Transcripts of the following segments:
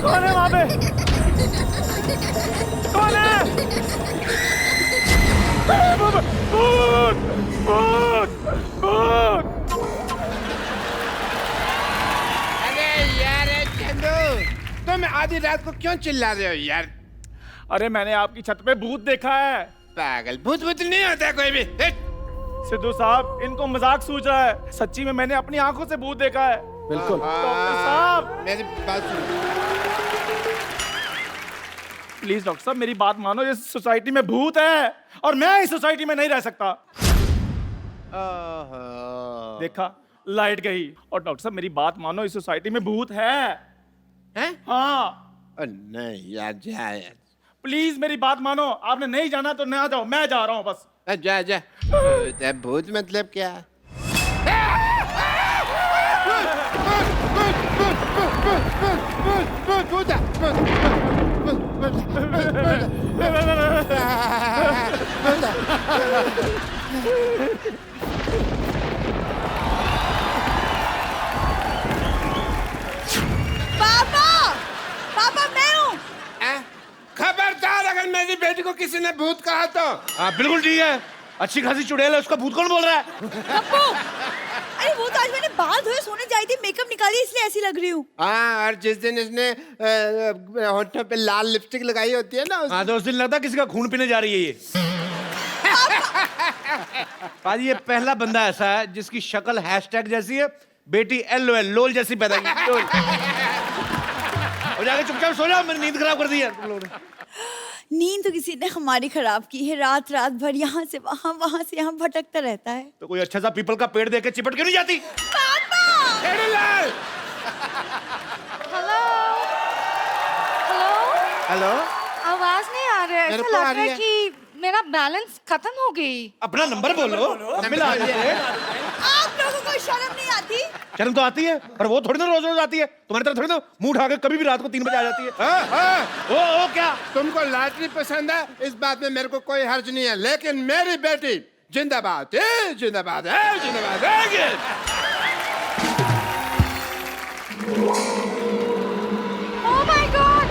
कौन है वहां पे? कौन है? भूत! भूत! भूत! अरे यार चंदू, तुम आधी रात को क्यों चिल्ला रहे हो यार? अरे मैंने आपकी छत पे भूत देखा है। पागल, भूत भूत नहीं होता कोई भी। सिद्धू साहब, इनको मजाक सूझ रहा है। सच्ची में मैंने अपनी आंखों से भूत देखा है। बिल्कुल। डॉक्टर साहब, मेरी बात सुनो। प्लीज डॉक्टर साहब, मेरी बात मानो। इस सोसाइटी में भूत है और मैं इस सोसाइटी में नहीं रह सकता। देखा, लाइट गई। और डॉक्टर साहब मेरी बात मानो, इस सोसाइटी में भूत है। हैं? हाँ। नहीं यार, जा यार। प्लीज मेरी बात मानो। आपने नहीं जाना तो ना जाओ, मैं जा रहा हूँ बस। जा जा। भूत मतलब क्या? पापा! पापा मैं हूँ। खबरदार, अगर मेरी बेटी को किसी ने भूत कहा तो। हाँ बिल्कुल ठीक है। अच्छी खासी चुड़ैल है, उसका भूत कौन बोल रहा है? पप्पू! अरे वो तो आज मैंने बाल धोए सोने जाई थी, मेकअप निकाली इसलिए ऐसी लग रही हूँ। हाँ, और जिस दिन इसने होठों पे लाल लिपस्टिक लगाई होती है ना हाँ तो उस दिन लगता किसी का खून पीने जा रही है ये। पाजी, ये पहला बंदा ऐसा है जिसकी शक्ल हैशटैग जैसी है, बेटी LOL लोल जैसी पैदा की। लोल। और जाके चुपचाप सो जाओ, मेरी नींद खराब कर दी है तुम लोगों ने। नींद तो किसी ने हमारी खराब की है। रात रात भर यहाँ से वहाँ, वहाँ से यहाँ भटकता रहता है। तो कोई अच्छा सा पीपल का पेड़ देख के चिपट क्यों नहीं जाती? पापा! हेलो हेलो, हेलो, आवाज नहीं आ रहा है। मेरे ऐसा को आ लग रहा रही है है। कि मेरा बैलेंस खत्म हो गई। अपना नंबर बोलो। नंबर आ रही है। आप लोगों को शर्म नहीं आती? शर्म तो आती है, पर वो थोड़ी ना रोज रोज आती है। तुम्हारी तरह थोड़ी ना मुंह उठा के कभी भी रात को 3 बजे आ जाती है। ओ क्या? तुमको लॉटरी पसंद है, इस बात में मेरे को कोई हर्ज नहीं है, लेकिन मेरी बेटी जिंदाबाद है, जिंदाबाद है, जिंदाबाद है। Oh my God!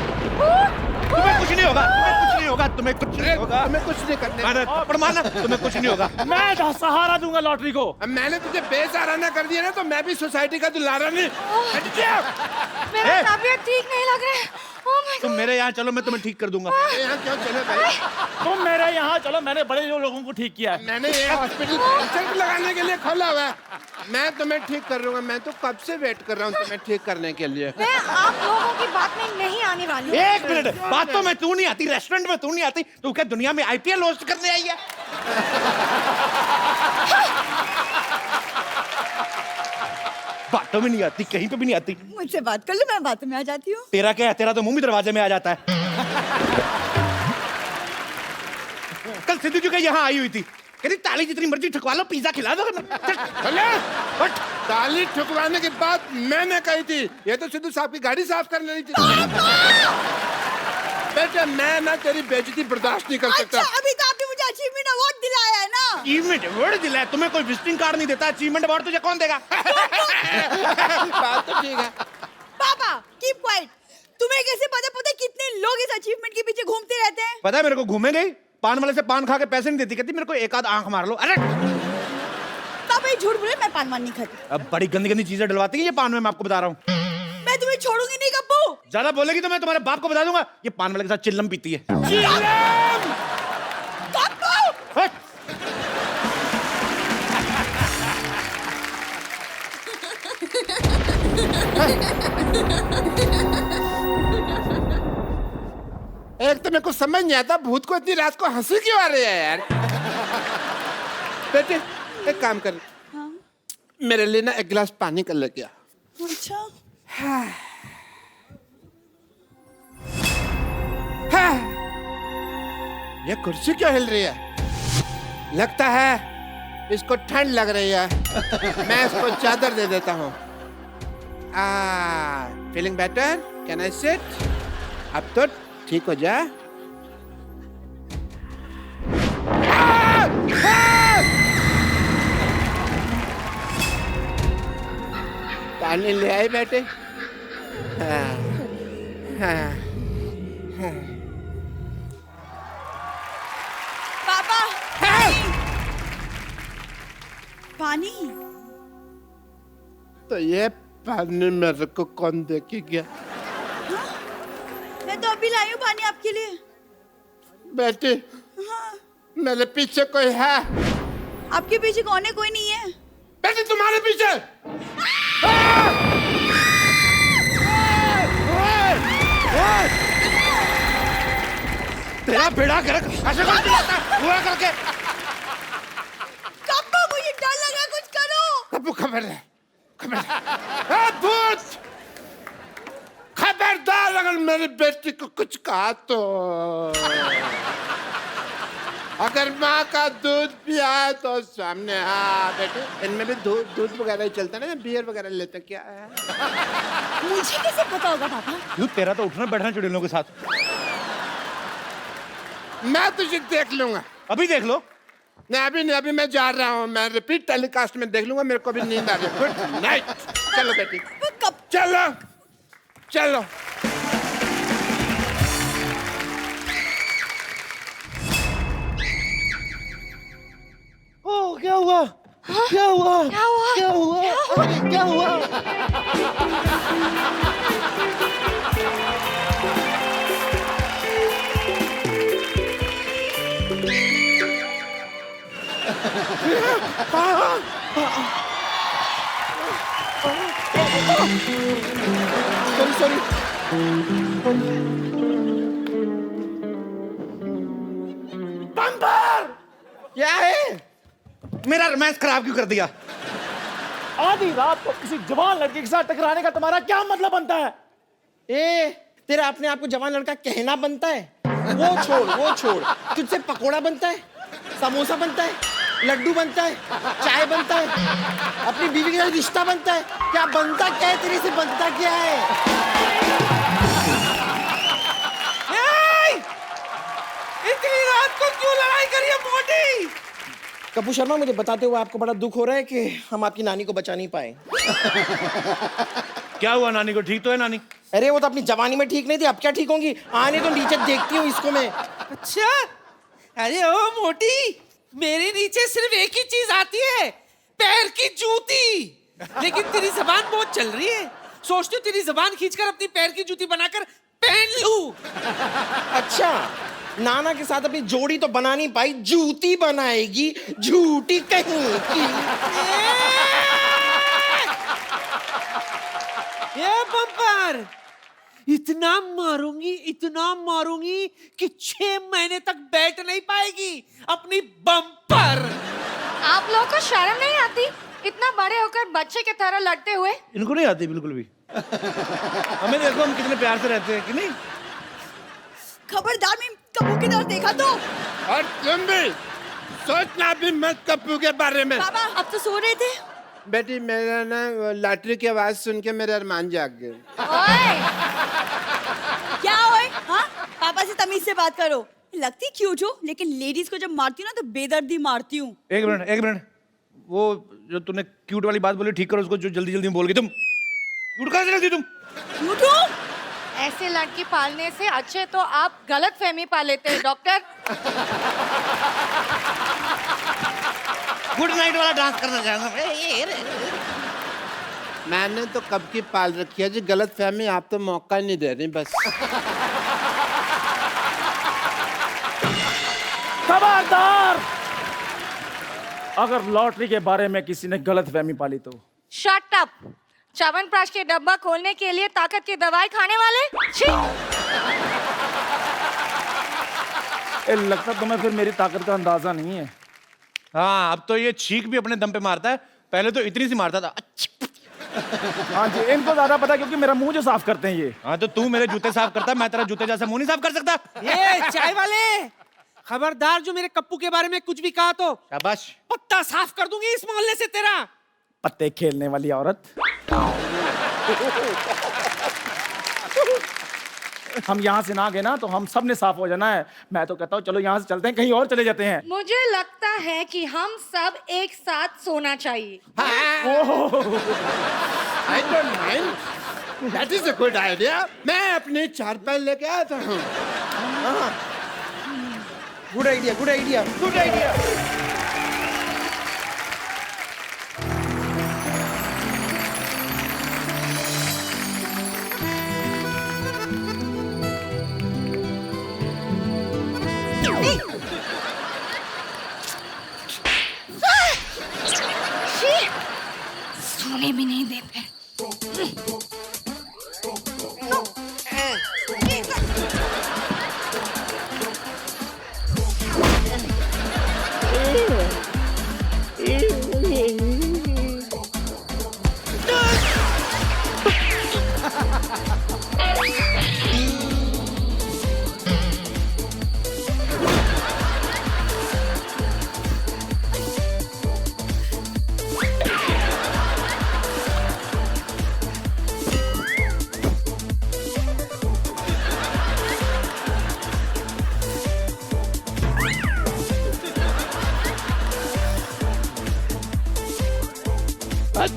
तुम्हें कुछ नहीं होगा, तुम्हें कुछ नहीं होगा, तुम्हें कुछ नहीं होगा। तुम्हें कुछ नहीं करने। थप्पड़ मारना, तुम्हें कुछ नहीं होगा। मैं सहारा दूंगा लॉटरी को। अब मैंने तुझे बेसहारा कर दिया ना, तो मैं भी सोसाइटी का दुलारा नहीं। हट जा। मेरा तबीयत ठीक नहीं लग रहा है। ओह माय तुम गॉड! मेरे यहाँ चलो, मैं तुम्हें ठीक कर दूंगा। यहाँ क्यों चले भाई? तुम मेरे यहाँ चलो, मैंने बड़े लोगों को ठीक किया है। मैंने ये हॉस्पिटल पेशेंट लगाने के लिए खोला हुआ है। मैं तुम्हें ठीक कर दूंगा। मैं तो कब से वेट कर रहा हूँ तुम्हें ठीक करने के लिए। मैं आप लोगों की बात में नहीं आने वाली हूँ। एक मिनट, बात तो मैं तू नहीं आती, रेस्टोरेंट में तू नहीं आती, तू क्या दुनिया में IPL होस्ट करने आई है? बातों में नहीं आती, कहीं पे भी नहीं आती। मुझसे बात कर लो, मैं बात में आ जाती हूँ। तेरा क्या है? तेरा तो मुंह भी दरवाजे में आ जाता है। कल सिद्धू जी का यहाँ आई हुई थी, कहती ताली जितनी मर्जी ठुकवा लो, पिज्जा खिला दो। ताली ठुकवाने के बाद मैंने कही थी, ये तो सिद्धू साहब की गाड़ी साफ करने रही थी। बेटे, मैं ना तेरी बेइज्जती बर्दाश्त नहीं कर सकता। अच्छा, अभी तो आपने मुझे अचीवमेंट अवार्ड दिलाया है ना? अचीवमेंट अवार्ड दिलाया? तुम्हें कोई विजिटिंग कार्ड नहीं देता? अचीवमेंट अवार्ड तुझे कौन देगा? बात तो ठीक है। पापा, कीप क्वाइट। तुम्हें कैसे पता कितने लोग इस अचीवमेंट के पीछे घूमते रहते हैं? पता है मेरे को, घूमे गई पान वाले से पान खा के पैसे नहीं देती, कहती मेरे को एक आध आंख मार लो। अरे पापा ये झूठ बोले, मैं पान वान नहीं खाती। अब बड़ी गंदी गंदी चीजें डलवाती है ये पान में, मैं आपको बता रहा हूँ। मैं तुम्हें छोड़ूंगी नहीं गप्पू। ज्यादा बोलेगी तो मैं तुम्हारे बाप को बता दूंगा, ये पान वाले के साथ चिल्लम पीती है। हट! एक तो मेरे को समझ नहीं आता, भूत को इतनी रात को हंसी क्यों आ रही है यार? बेटे, एक काम कर। हाँ? मेरे लिए ना एक गिलास पानी कर लेके आ। अच्छा। ये कुर्सी क्यों हिल रही है? लगता है इसको ठंड लग रही है। मैं इसको चादर दे देता हूँ। Feeling better? Can I sit? अब तो ठीक हो जा। पानी ले आई बेटे। पापा पानी। तो ये पानी मेरे को कौन देके गया? मैं तो अभी लाई हूँ पानी आपके लिए। बेटी, मेरे पीछे कोई है? आपके पीछे कौन है? कोई नहीं है। बेटी तुम्हारे पीछे। तेरा बेड़ा गर्क ऐसे कर चिल्लाता हुआ करके। कप्पू मुझे डर लगा, कुछ करो। कप्पू खबरदार, खबरदार, भूत! खबरदार अगर मेरी बेटी को कुछ कहा तो अगर माँ का दूध पिया तो सामने। हाँ बेटे, इनमें भी दूध वगैरह ही चलता है ना, बियर वगैरह लेते क्या है? मुझे कैसे पता होगा पापा? क्यों तेरा तो उठना बैठना चुड़ैलों के साथ। मैं तुझे देख लूंगा। अभी देख लो। नहीं अभी नहीं, अभी मैं जा रहा हूँ, मैं रिपीट टेलीकास्ट में देख लूंगा। मेरे को भी नींद आ रही है। Good night. चलो बेटी, कब? चलो चलो। ओ क्या हुआ? क्या हुआ? क्या हुआ? क्या हुआ? क्या हुआ? सॉरी। क्या है? मेरा रोमांस खराब क्यों कर दिया? आधी रात को किसी जवान लड़के के साथ टकराने का तुम्हारा क्या मतलब बनता है? तेरा अपने आप को जवान लड़का कहना बनता है? वो छोड़, तुझसे पकोड़ा बनता है, समोसा बनता है, लड्डू बनता है, चाय बनता है, अपनी बीवी के साथ रिश्ता बनता है। क्या बनता क्या है तेरे से? बनता क्या है? इतनी रात को क्यों लड़ाई करी है मोटी? कपूर शर्मा, मुझे बताते हुए आपको बड़ा दुख हो रहा है कि हम आपकी नानी को बचा नहीं पाए। क्या हुआ नानी को? ठीक तो है नानी? अरे वो तो अपनी जवानी में ठीक नहीं थी, अब क्या ठीक होंगी? आने तो नीचे देखती हूँ इसको मैं। अच्छा, अरे ओ मोटी, मेरे नीचे सिर्फ एक ही चीज आती है, पैर की जूती। लेकिन तेरी जबान बहुत चल रही है, सोचती हूँ तेरी जबान खींचकर अपनी पैर की जूती बनाकर पहन लूं। अच्छा, नाना के साथ अपनी जोड़ी तो बना नहीं पाई, जूती बनाएगी, झूठी कहीं की। ये बम्पर, इतना मारूंगी कि 6 महीने तक बैठ नहीं पाएगी अपनी बम्पर। आप लोगों को शर्म नहीं आती इतना बड़े होकर बच्चे की तरह लड़ते हुए? इनको नहीं आती बिल्कुल भी। हमें देखो हम कितने प्यार से रहते हैं कि नहीं? खबरदार, मैं कप्पू की तरफ देखा तो। और तुम भी सोचना भी मत कप्पू के बारे में। पापा अब तो सो रहे थे। बेटी, मेरा ना लॉटरी की आवाज सुन के मेरे अरमान जाग गए। ओए, क्या ओए? हाँ, पापा से तमीज से बात करो। लगती क्यूट हो, लेकिन लेडीज को जब मारती हूँ ना तो बेदर्दी मारती हूँ। एक मिनट, वो जो तूने क्यूट वाली बात बोली ठीक करो उसको, जो जल्दी जल्दी में बोल गई तुम। क्यूट कहाँ से लगती तुम? क्यूट हो? ऐसे लड़की पालने से अच्छे तो आप गलत फहमी पाल लेते हैं डॉक्टर। गुड नाइट वाला डांस करना चाहूंगा। मैंने तो कब की पाल रखी है जी गलत फहमी, आप तो मौका नहीं दे रही बस। खबरदार, अगर लॉटरी के बारे में किसी ने गलत फहमी पाली तो। Shut up. च्यवनप्राश के डब्बा खोलने के लिए ताकत की दवाई खाने वाले? छी! लगता तुम्हें फिर मेरी ताकत का अंदाजा नहीं है। हाँ, अब तो ये छींक भी अपने दम पे मारता है, पहले तो इतनी सी मारता था। हाँ जी, इनको ज्यादा पता है क्योंकि मेरा मुंह जो साफ करते हैं ये। हाँ तो तू मेरे जूते साफ करता, मैं तेरा जूते जैसा मुंह नहीं साफ कर सकता। ये चाय वाले, खबरदार जो मेरे कप्पू के बारे में कुछ भी कहा तो शाबाश। पत्ता साफ कर दूंगी इस मोहल्ले से तेरा। पत्ते खेलने वाली औरत। हम यहाँ से ना गए ना तो हम सब ने साफ हो जाना है। मैं तो कहता हूँ चलो यहाँ से चलते हैं, कहीं और चले जाते हैं। मुझे लगता है कि हम सब एक साथ सोना चाहिए। I don't mind. That is a good idea. मैं अपनी चारपाई लेके आता हूँ। Good idea, good idea, good idea. सोने भी नहीं देते।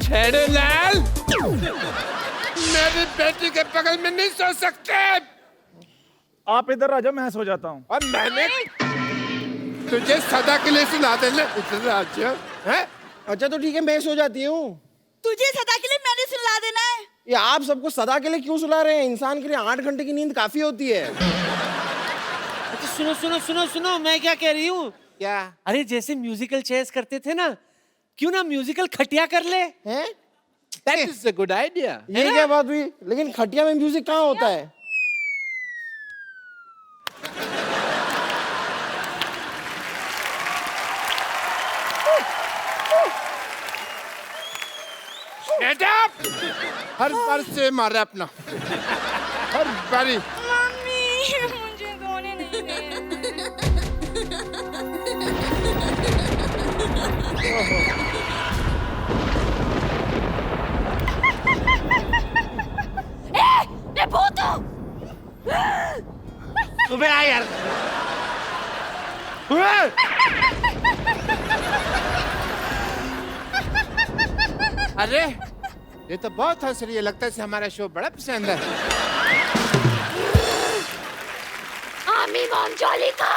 छेड़े लाल, मेरी बेटी के बगल में नहीं सो सकते। आप इधर आ जाओ, मैं सो जाता हूँ। और मैंने तुझे सदा के लिए सुना देना। इधर आ जाओ। हैं? अच्छा तो ठीक है, मैं सो जाती हूँ। तुझे सदा के लिए मैंने सुला देना है। ये आप सबको सदा के लिए क्यों सुला रहे हैं? इंसान के लिए 8 घंटे की नींद काफी होती है। अच्छा सुनो सुनो सुनो सुनो, मैं क्या कह रही हूँ? क्या? अरे जैसे म्यूजिकल चेयर्स करते थे ना, क्यों ना म्यूजिकल खटिया कर ले? हैं? That is a good idea. ये क्या बात हुई? लेकिन खटिया में म्यूजिक कहाँ होता है? Shut up! हर बार से मारा अपना, हर बारी। मम्मी मुझे सोने नहीं दे। मैं भूत हूँ। सुबह आ यार। अरे ये तो बहुत हंस रही है, लगता है इसे हमारा शो बड़ा पसंद है। आमी मॉम जॉली का।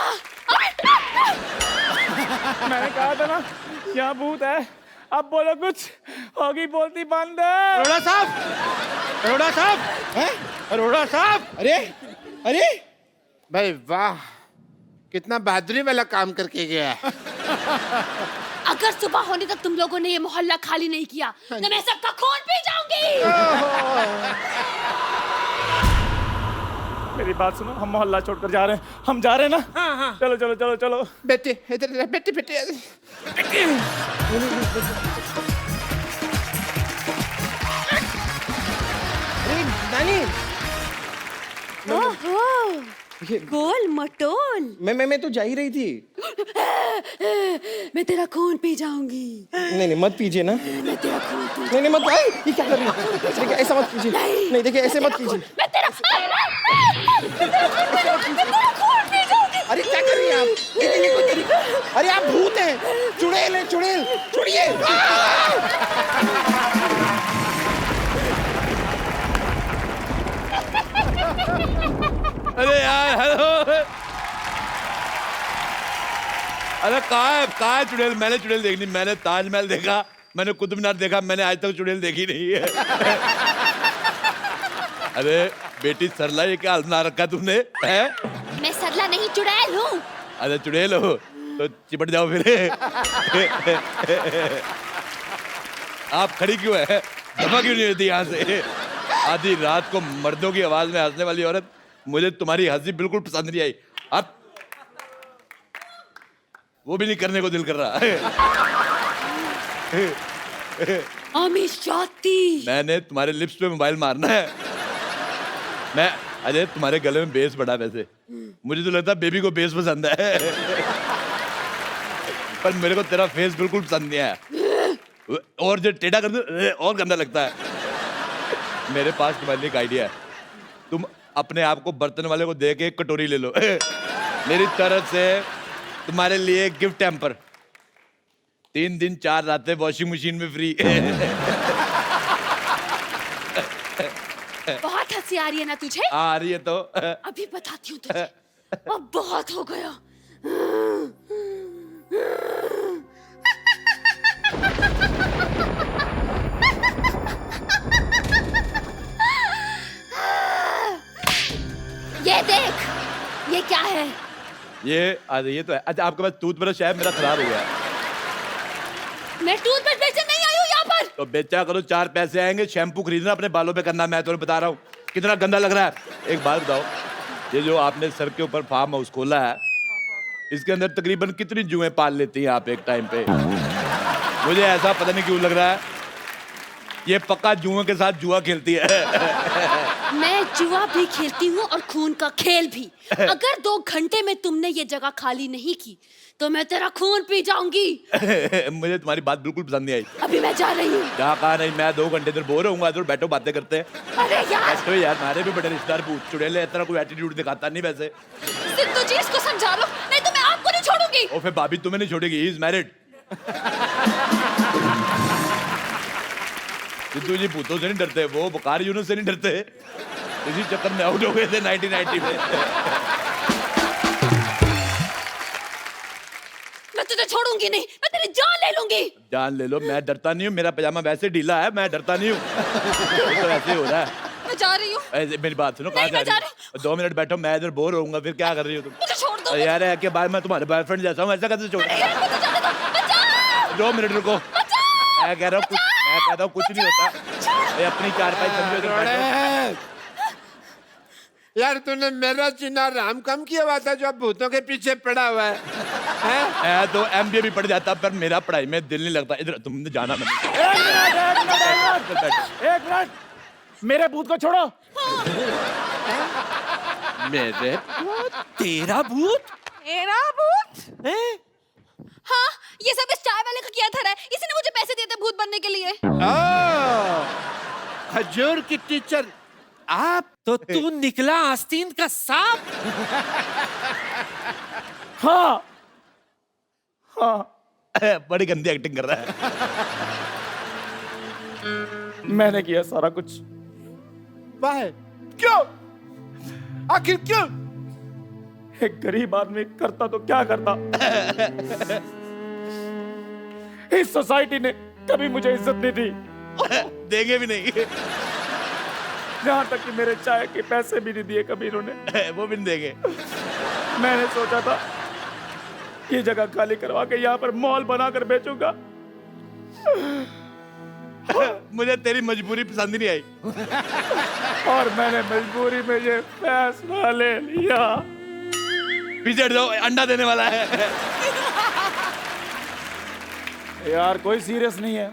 मैंने कहा था ना, यहाँ भूत है। अब बोलो कुछ, होगी बोलती बंद। अरोड़ा साहब, अरोड़ा साहब, हैं? अरोड़ा साहब। अरे अरे भाई वाह, कितना बहादुरी वाला काम करके गया है। अगर सुबह होने तक तुम लोगों ने ये मोहल्ला खाली नहीं किया तो मैं सबका खून पी जाऊंगी। मेरी बात सुनो, हम मोहल्ला छोड़कर जा रहे हैं। हम जा रहे हैं ना? हाँ हाँ। चलो चलो चलो चलो। बेटी इधर, बेटी बेटी। अरे नानी, ओहो, गोल मटोल। मैं तो जा ही रही थी। मैं तेरा खून पी जाऊंगी। नहीं नहीं मत पीजिए ना। मैं तेरा खून पी नहीं नहीं मत। आई, ये क्या कर रही है? देखिए ऐसा मत कीजिए। नहीं देखिए ऐसे मत कीजिए। मैं तेरा खून पी जाऊंगी। अरे क्या कर रही हैं आप? ये कोई तरीका? अरे आप भूत हैं। चुड़ैल है, चुड़ैल। छुड़िए। अरे यार हेलो। अरे कहाँ है चुड़ैल? मैंने चुड़ैल देखनी, मैंने ताजमहल देखा, मैंने कुतुब मीनार देखा, मैंने आज तक चुड़ैल देखी नहीं है। अरे बेटी सरला, ये क्या बना रखा तुमने? है? मैं सरला नहीं चुड़ैल हूँ। अरे चुड़ैल हो तो चिपट जाओ फिर। आप खड़ी क्यों है? दफा क्यों नहीं होती यहाँ से? आधी रात को मर्दों की आवाज में हंसने वाली औरत, मुझे तुम्हारी हंसी बिल्कुल पसंद नहीं आई। अब वो भी नहीं करने को दिल कर रहा है। मैंने तुम्हारे लिप्स पे मोबाइल मारना है। मैं अरे तुम्हारे गले में बेस बड़ा, वैसे मुझे तो लगता है बेबी को बेस पसंद है। पर मेरे को तेरा फेस बिल्कुल पसंद नहीं आया। और जो टेढ़ा कर दो और गंदा लगता है। मेरे पास तुम्हारे लिए एक आइडिया है। तुम अपने आप को बर्तन वाले को दे के एक कटोरी ले लो। मेरी तरफ से तुम्हारे लिए गिफ्ट हैम्पर। 3 दिन 4 रातें वॉशिंग मशीन में फ्री। हंसी आ रही है ना तुझे? आ रही है तो अभी बताती हूँ तुझे। अब बहुत हो गया। ये देख, ये क्या है? ये तो है। अच्छा आपके पास टूथब्रश है? मेरा खराब हो गया। मैं टूथब्रश बेचने नहीं आई हूँ यहाँ पर। तो बेचा करो, 4 पैसे आएंगे। शैम्पू खरीदना अपने बालों पे करना। मैं तुम्हें बता रहा हूँ कितना गंदा लग रहा है। एक बात बताओ, ये जो आपने सर के ऊपर फार्म हाउस खोला है, इसके अंदर तकरीबन कितनी जुएं पाल लेती हैं आप एक टाइम पे? मुझे ऐसा पता नहीं क्यों लग रहा है ये पक्का जुओं के साथ जुआ खेलती है। मैं जुआ भी खेलती हूँ और खून का खेल भी। अगर 2 घंटे में तुमने ये जगह खाली नहीं की तो मैं तेरा खून पी जाऊंगी। मुझे तुम्हारी बात बिल्कुल पसंद नहीं आई। अभी मैं जा रही हूँ। क्या कहा? नहीं, मैं 2 घंटे इधर बोर होऊंगा, तो बैठो बातें करते हैं। अरे यार, ऐसे यार हमारे भी बड़े रिश्तेदार भूत चुड़ैले इतना कोई एटीट्यूड दिखाता नहीं वैसे। सिद्धू जी इसको समझा लो, नहीं तो मैं आपको नहीं छोड़ूंगी। और फिर भाभी तुम्हें नहीं छोड़ेगी, ही इज मैरिड। सिद्धू जी भूतों से नहीं डरते, वो बुखार यूनुस से नहीं डरते। इसी चक्कर में आउट हो गए थे 1990 में। मैं तुझे छोड़ूंगी नहीं, मैं तेरी जान ले लूंगी। जान ले लो, मैं डरता नहीं हूँ। मेरा पजामा वैसे ढीला है, मैं डरता नहीं हूँ। तो ऐसे ही हो रहा है। मैं जा रही हूँ। मेरी बात सुनो, कहाँ नहीं, जा रही हो? 2 मिनट बैठो, मैं इधर बोर होऊंगा। फिर क्या कर रही हो तुम? मुझे छोड़ दो। यार है कि बाद मैं तुम्हारे बॉयफ्रेंड जैसा हूँ, ऐसा कैसे छोड़? अरे यार, मुझे जाने दो। बचाओ! 2 मिनट रुको। मैं कह रहा हूँ कुछ नहीं होता। ये अपनी चारपाई समझो इधर बैठो। यार तूने मेरा जीना राम कम किया हुआ था जो अब भूतों के पीछे पड़ा हुआ है, हैं? मैं तो MBA भी पढ़ जाता, पर मेरा पढ़ाई में दिल नहीं लगता। इधर तुमने जाना मैंने। एक मिनट, मेरे भूत को छोड़ो। मेरे तेरा भूत? मेरा भूत? हैं? हाँ, ये सब इस चाय वाले का किया था रे। इसी ने मुझे पैसे दिए थे भूत बनने के लिए। खजूर की टीचर आप? तो तू निकला आस्तीन का सांप? हाँ हाँ, बड़ी गंदी एक्टिंग कर रहा है। मैंने किया सारा कुछ। वाह, क्यों? आखिर क्यों? एक गरीब आदमी करता तो क्या करता। इस सोसाइटी ने कभी मुझे इज्जत नहीं दी, देंगे भी नहीं। यहाँ तक कि मेरे चाय के पैसे भी नहीं दिए कभी इन्होंने। वो भी नहीं देंगे। मैंने सोचा था ये जगह खाली करवा के यहाँ पर मॉल बनाकर बेचूंगा। मुझे तेरी मजबूरी पसंद नहीं आई। और मैंने मजबूरी में ये फैसला ले लिया। पीछे हट जाओ, अंडा देने वाला है। यार कोई सीरियस नहीं है।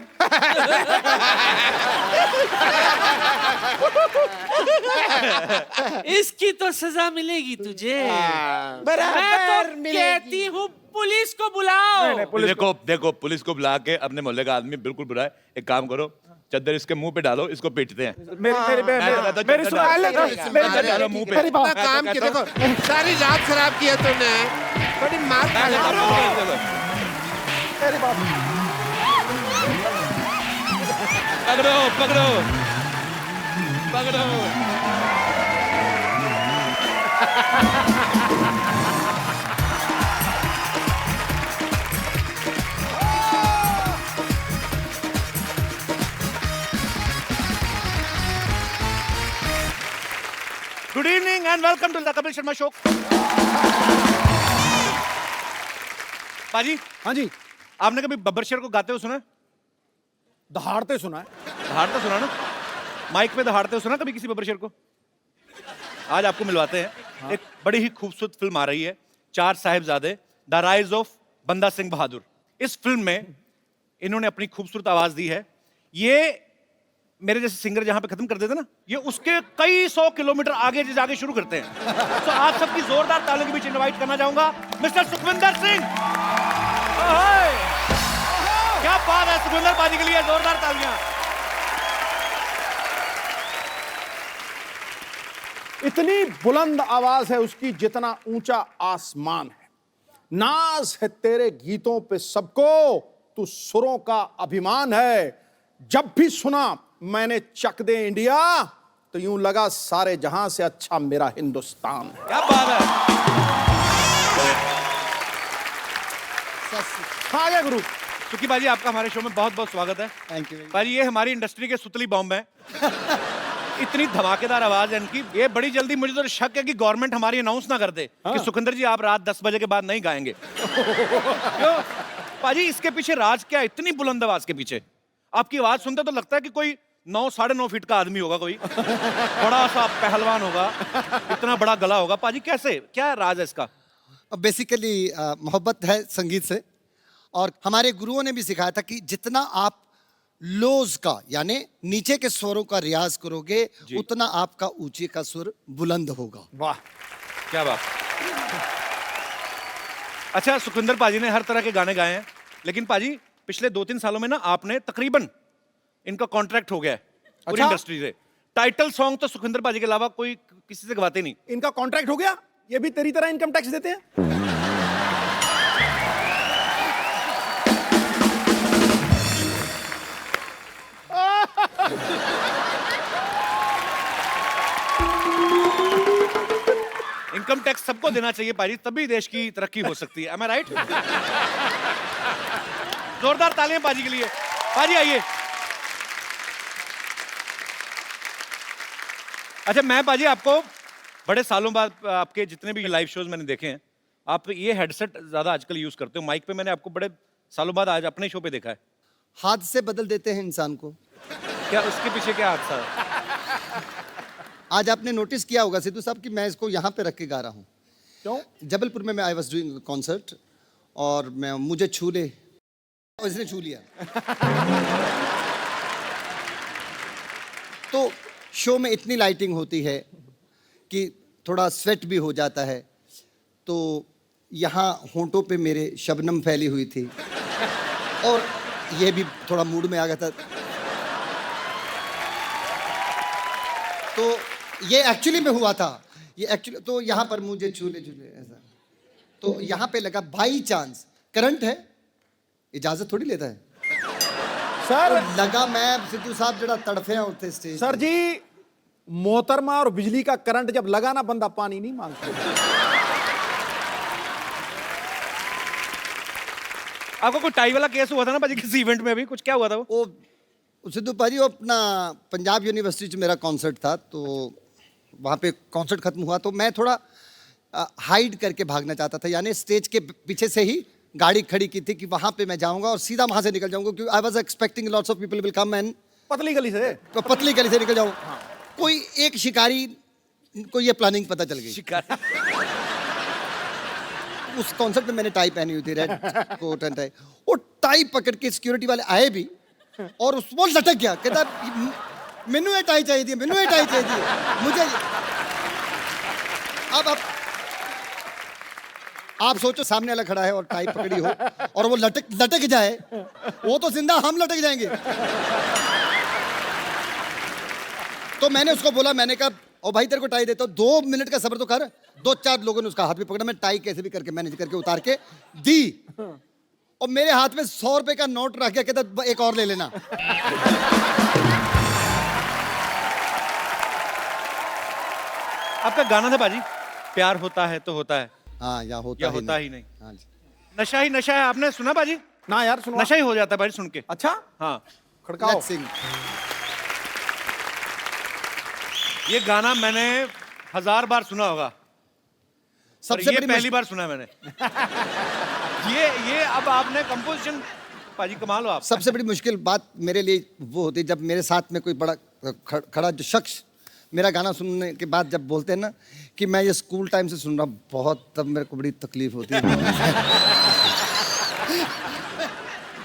इसकी तो सजा मिलेगी तुझे। मैं बराबर तो कहती हूँ पुलिस को बुलाओ। नहीं, पुलिस को- देखो पुलिस को बुला के, अपने मोहल्ले का आदमी बिल्कुल बुरा है। एक काम करो, चद्दर इसके मुंह पे डालो, इसको पीटते हैं। मेरी मैं तो कहता हूँ मेरी चद्दर सुनो, डालो, मेरी चद्दर डालो मुंह पे। मेरी बात- अपना काम किया, देखो सारी रात खराब किया तूने, बड़ी मार खा ले। मेरी बात पकड़ो पकड़ो पकड़ो। Good evening and welcome to the Kapil Sharma show. पाजी, हाँ जी, आपने कभी बब्बर शेर को गाते हुए सुना? दहाड़ते सुना है। दहाड़ते सुना ना? माइक पे दहाड़ते हुए सुना कभी किसी बब्बर शेर को? आज आपको मिलवाते हैं। एक बड़ी ही खूबसूरत फिल्म आ रही है, 4 साहिबजादे, द राइज ऑफ बंदा सिंह बहादुर। इस फिल्म में इन्होंने अपनी खूबसूरत आवाज दी है। ये मेरे जैसे सिंगर जहां पे खत्म कर देते ना, ये उसके कई 100 किलोमीटर आगे जाके शुरू करते हैं। तो आप सबकी जोरदार तालियों के बीच इनवाइट करना चाहूंगा मिस्टर सुखविंदर सिंह। क्या बात है, सुखविंदर पाजी के लिए जोरदार तालियां। इतनी बुलंद आवाज है उसकी जितना ऊंचा आसमान है। नाज है तेरे गीतों पे सबको, तू सुरों का अभिमान है। जब भी सुना मैंने चक दे इंडिया, तो यूं लगा सारे जहां से अच्छा मेरा हिंदुस्तान है। क्या बात है। हाँ, आ गया गुरु। सुखी भाजी, आपका हमारे शो में बहुत बहुत स्वागत है। Thank you. भाजी, ये हमारी इंडस्ट्री के सुतली बॉम्ब है। इतनी धमाकेदार आवाज है इनकी, ये बड़ी जल्दी, मुझे तो शक है कि गवर्नमेंट हमारी अनाउंस ना कर दे कि सुखिंदर जी आप रात 10 बजे के बाद नहीं गाएंगे। क्यों भाजी, इसके पीछे राज क्या है? इतनी बुलंद आवाज के पीछे आपकी आवाज सुनते तो लगता है कि कोई 9 साढ़े 9 फीट का आदमी होगा, कोई बड़ा सा पहलवान होगा, इतना बड़ा गला होगा। पाजी कैसे, क्या राज है इसका? बेसिकली मोहब्बत है संगीत से, और हमारे गुरुओं ने भी सिखाया था कि जितना आप लोज का यानी नीचे के स्वरों का रियाज करोगे उतना आपका ऊंचे का सुर बुलंद होगा। वाह, क्या बात। अच्छा, सुखविंदर पाजी ने हर तरह के गाने गाए हैं, लेकिन पाजी पिछले 2-3 सालों में ना आपने तकरीबन, इनका कॉन्ट्रैक्ट हो गया है पूरी इंडस्ट्री से। टाइटल सॉन्ग तो सुखविंदर पाजी के अलावा कोई किसी से गवाते नहीं। इनका कॉन्ट्रैक्ट हो गया? ये भी तेरी तरह इनकम टैक्स देते हैं? इनकम टैक्स सबको देना चाहिए पाजी, तभी देश की तरक्की हो सकती है। Am I right? जोरदार तालियां पाजी के लिए। पाजी आइए। अच्छा, मैं पाजी आपको बड़े सालों बाद, आपके जितने भी लाइव शोज मैंने देखे हैं, आप ये हेडसेट ज्यादा आजकल यूज करते हो। माइक पे मैंने आपको बड़े सालों बाद आज अपने शो पे देखा है। हाथ से बदल देते हैं इंसान को। क्या उसके पीछे क्या हादसा है? आज आपने नोटिस किया होगा सिद्धू साहब कि मैं इसको यहाँ पे रख के गा रहा हूँ। क्यों? जबलपुर में मैं आई वॉज डूइंग कॉन्सर्ट और मैं मुझे छू ले और इसने छू लिया। तो शो में इतनी लाइटिंग होती है कि थोड़ा स्वेट भी हो जाता है, तो यहाँ होंठों पे मेरे शबनम फैली हुई थी और ये भी थोड़ा मूड में आ गया था। तो ये एक्चुअली में हुआ था, ये एक्चुअली, तो यहाँ पर मुझे झूले झूले ऐसा, तो यहाँ पे लगा बाई चांस करंट है, इजाजत थोड़ी लेता है सर। तो लगा मैं सिद्धू साहब जरा तड़फे हैं उठते स्टेज। सर जी, मोहतरमा और बिजली का करंट जब लगा ना, बंदा पानी नहीं मांगता। आपको कोई टाई वाला केस हुआ था ना पाजी किसी इवेंट में? अभी कुछ क्या हुआ था? वो सिद्धू पाजी, वो अपना पंजाब यूनिवर्सिटी में मेरा कॉन्सर्ट था, तो वहाँ पे कॉन्सर्ट खत्म हुआ तो मैं थोड़ा हाइड करके भागना चाहता था, यानी स्टेज के पीछे से ही गाड़ी खड़ी की थी कि वहाँ पे मैं जाऊँगा और सीधा वहाँ से निकल जाऊँगा, क्योंकि I was expecting lots of people will come and पतली गली से, तो पतली गली से निकल जाऊँ। कोई एक शिकारी को ये प्लानिंग पता चल गई। शिकार। उस कॉन्सर्ट में मैंने टाई पहनी हुई थी, रेड कोट एंड टाई। वो टाई पकड़ के सिक्योरिटी वाले आए भी और उस वो लटक गया, कहता मैनू ये टाई चाहिए थी, मैनू ये टाई चाहिए थी मुझे। अब आप सोचो, सामने वाला खड़ा है और टाई पकड़ी हो और वो लटक जाए, वो तो जिंदा, हम लटक जाएंगे। तो मैंने उसको बोला, मैंने कहा ओ भाई तेरे को टाई देता हूँ, 2 मिनट का सब्र तो कर। 2-4 लोगों ने उसका हाथ भी पकड़ा, मैं टाई कैसे भी करके मैनेज करके उतार के दी, और मेरे हाथ में 100 रुपए का नोट रख गया, कहता एक और ले लेना। आपका गाना था बाजी, प्यार होता है तो होता है, हाँ, या होता ही नहीं। हाँ जी। नशा ही नशा है, आपने सुना बाजी? ना यार, सुनो। नशा ही हो जाता है बाजी सुन के। अच्छा, हाँ, खड़काओ। Let's sing। ये गाना मैंने 1000 बार सुना होगा, सबसे ये बड़ी पहली बार सुना है मैंने। ये अब आपने कंपोजिशन, पाजी कमाल हो आप। सबसे बड़ी मुश्किल बात मेरे लिए वो होती है जब मेरे साथ में कोई बड़ा खड़ा जो शख्स मेरा गाना सुनने के बाद जब बोलते हैं ना कि मैं ये स्कूल टाइम से सुन रहा हूँ बहुत, तब मेरे को बड़ी तकलीफ होती है।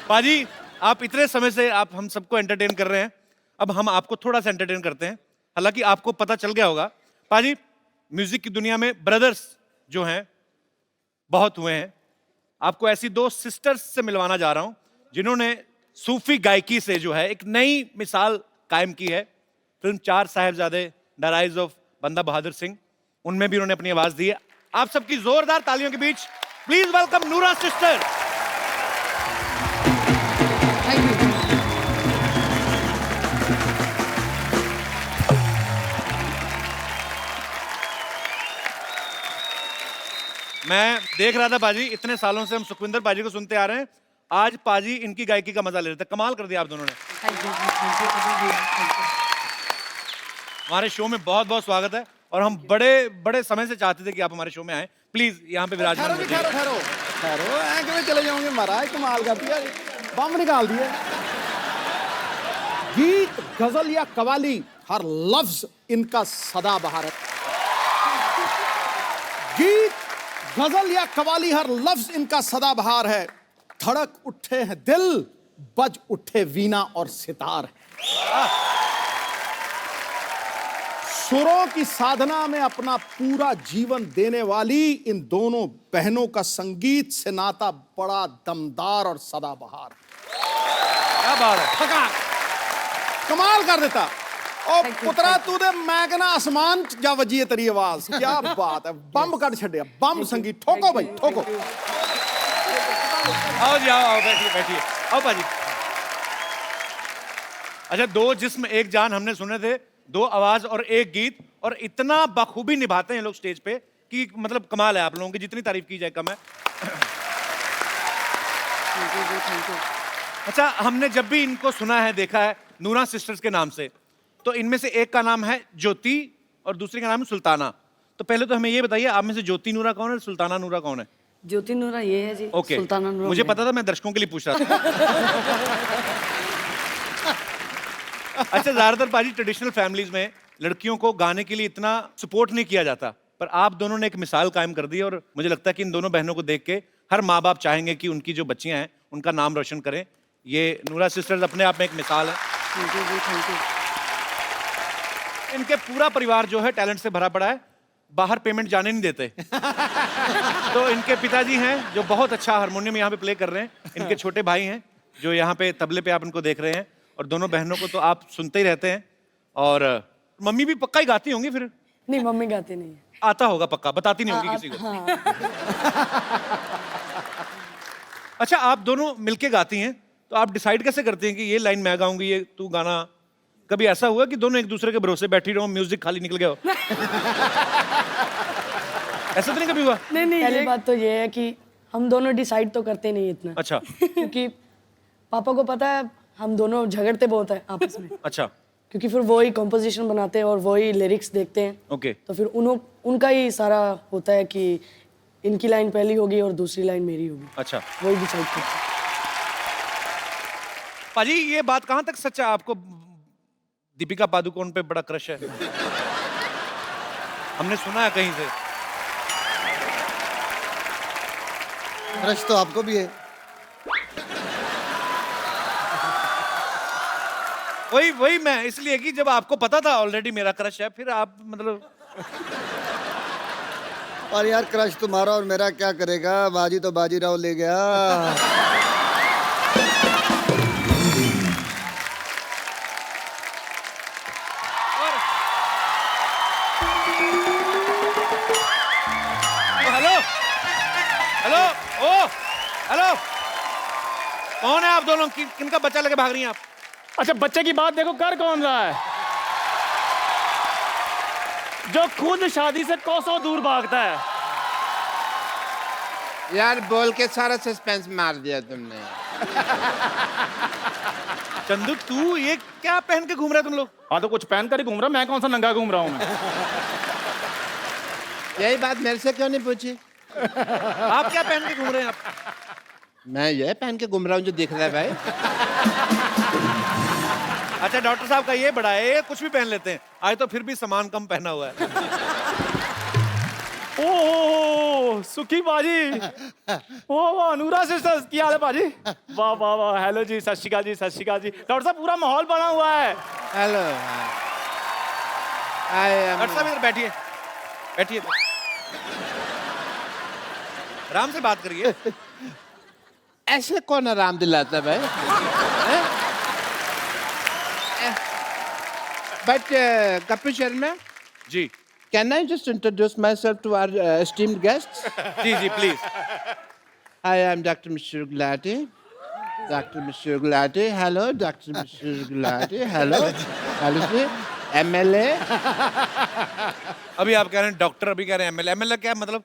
पाजी, आप इतने समय से आप हम सबको एंटरटेन कर रहे हैं, अब हम आपको थोड़ा सा एंटरटेन करते हैं। हालांकि आपको पता चल गया होगा पाजी, म्यूजिक की दुनिया में ब्रदर्स जो हैं बहुत हुए हैं। आपको ऐसी 2 सिस्टर्स से मिलवाना जा रहा हूं जिन्होंने सूफी गायकी से जो है एक नई मिसाल कायम की है। Film 4 Sahibzade, the rise of बंदा बहादुर सिंह, उनमें भी उन्होंने अपनी आवाज दी है। आप सबकी जोरदार तालियों के बीच प्लीज वेलकम नूरा सिस्टर। Thank you. मैं देख रहा था पाजी, इतने सालों से हम सुखविंदर पाजी को सुनते आ रहे हैं, आज पाजी इनकी गायकी का मजा ले रहे थे। कमाल कर दिया आप दोनों ने। हमारे शो में बहुत बहुत स्वागत है और हम बड़े बड़े समय से चाहते थे कि आप हमारे शो में आए। प्लीज यहाँ पे विराजमान ठहरो होइए। ठहरो ठहरो ठहरो, ऐ किਵੇਂ चले जाओगे महाराज, कमाल कर दिया, बम निकाल दिए। गीत, गजल या कवाली, हर लफ्ज इनका सदाबहार है। गीत, गजल या कवाली, हर लफ्ज इनका सदाबहार है। धड़क उठे हैं दिल, बज उठे वीणा और सितार है। सुरों की साधना में अपना पूरा जीवन देने वाली इन दोनों बहनों का संगीत से नाता बड़ा दमदार और सदाबहार है। क्या बात है। ठका कमाल कर देता। और पुत्रा तू दे मैं कहना आसमान च जा वजी है तेरी आवाज, क्या बात है, बम कट छड़िया, बम संगीत। ठोको भाई ठोको। आओ जी, आओ बैठिए बैठिए, आओ पाजी। अच्छा, दो जिस्म एक जान हमने सुने थे, दो आवाज और एक गीत, और इतना बखूबी निभाते हैं लोग स्टेज पे कि मतलब कमाल है। आप लोगों की जितनी तारीफ की जाए कम है। अच्छा, हमने जब भी इनको सुना है, देखा है नूरा सिस्टर्स के नाम से, तो इनमें से एक का नाम है ज्योति और दूसरे का नाम है सुल्ताना। तो पहले तो हमें ये बताइए, आप में से ज्योति नूरा कौन है, सुल्ताना नूरा कौन है? ज्योति नूरा ये है जी। ओके, सुल्ताना नूरा मुझे मैं। पता था, मैं दर्शकों के लिए पूछ रहा था। अच्छा, ज्यादातर पाजी ट्रेडिशनल फैमिलीज में लड़कियों को गाने के लिए इतना सपोर्ट नहीं किया जाता, पर आप दोनों ने एक मिसाल कायम कर दी और मुझे लगता है कि इन दोनों बहनों को देख के हर माँ बाप चाहेंगे कि उनकी जो बच्चियां हैं उनका नाम रोशन करें। ये नूरा सिस्टर्स अपने आप में एक मिसाल है। थैंक यू जी, थैंक यू। इनके पूरा परिवार जो है टैलेंट से भरा पड़ा है, बाहर पेमेंट जाने नहीं देते। तो इनके पिताजी हैं जो बहुत अच्छा हारमोनियम यहाँ पे प्ले कर रहे हैं, इनके छोटे भाई हैं जो यहाँ पे तबले पे आप इनको देख रहे हैं, और दोनों बहनों को तो आप सुनते ही रहते हैं। और मम्मी भी पक्का ही गाती होंगी फिर? नहीं, मम्मी गाती नहीं है। आता होगा पक्का, बताती नहीं होगी किसी को। अच्छा, आप दोनों मिलके गाती हैं, तो आप डिसाइड कैसे करते हैं कि ये लाइन मैं गाऊंगी, ये तू गाना? कभी ऐसा हुआ कि दोनों एक दूसरे के भरोसे बैठी रहो, म्यूजिक खाली निकल गया हो? ऐसा तो नहीं कभी हुआ? नहीं नहीं, पहली बात तो ये है कि हम दोनों डिसाइड तो करते नहीं इतना। अच्छा। क्योंकि पापा को पता है हम दोनों झगड़ते बहुत है आपस में। अच्छा, क्योंकि फिर वो ही कॉम्पोजिशन बनाते हैं और वो ही लिरिक्स देखते हैं। ओके। तो फिर उनका ही सारा होता है कि इनकी लाइन पहली होगी और दूसरी लाइन मेरी होगी। अच्छा, वही डिसाइड करते हैं। पाजी ये बात कहाँ तक सच है, आपको दीपिका पादुकोण पे बड़ा क्रश है? हमने सुना है कहीं से। क्रश तो आपको भी है। वही मैं इसलिए कि जब आपको पता था ऑलरेडी मेरा क्रश है, फिर आप मतलब। और यार क्रश तुम्हारा और मेरा क्या करेगा, बाजी तो बाजीराव ले गया। हेलो हेलो, ओ हेलो, कौन है आप दोनों? किनका बच्चा लेके भाग रही हैं आप? अच्छा, बच्चे की बात देखो, कर कौन रहा है? जो खुद शादी से कोसों दूर भागता है। यार बोल के सारा सस्पेंस मार दिया तुमने। चंदू, तू ये क्या पहन के घूम रहे तुम लोग? हाँ, तो कुछ पहन कर ही घूम रहा, मैं कौन सा नंगा घूम रहा हूँ मैं? यही बात मेरे से क्यों नहीं पूछी? आप क्या पहन के घूम रहे हैं आप? मैं ये पहन के घूम रहा हूँ जो दिख रहा है भाई। अच्छा, डॉक्टर साहब का ये बड़ा है, ये कुछ भी पहन लेते हैं। आज तो फिर भी सामान कम पहना हुआ है। ओ सुखी बाजी, ओ अनूरा सिस्टर्स, क्या हाल है बाजी? वाह वाह वाह, हेलो जी, सत श्री अकाल जी, सत श्री अकाल जी। डॉक्टर साहब, पूरा माहौल बना हुआ है। हेलो। डॉक्टर साहब इधर बैठिए, बैठिए, आराम से बात करिए। ऐसे कौन आराम दिलाता है भाई? But Kapil Sharma ji, can I just introduce myself to our esteemed guest? जी जी please. I am doctor Mishra Gulati. Doctor Mishra Gulati, hello doctor Mishra Gulati, hello hello ji. MLA। अभी आप कह रहे हैं डॉक्टर, अभी कह रहे हैं MLA। MLA क्या मतलब?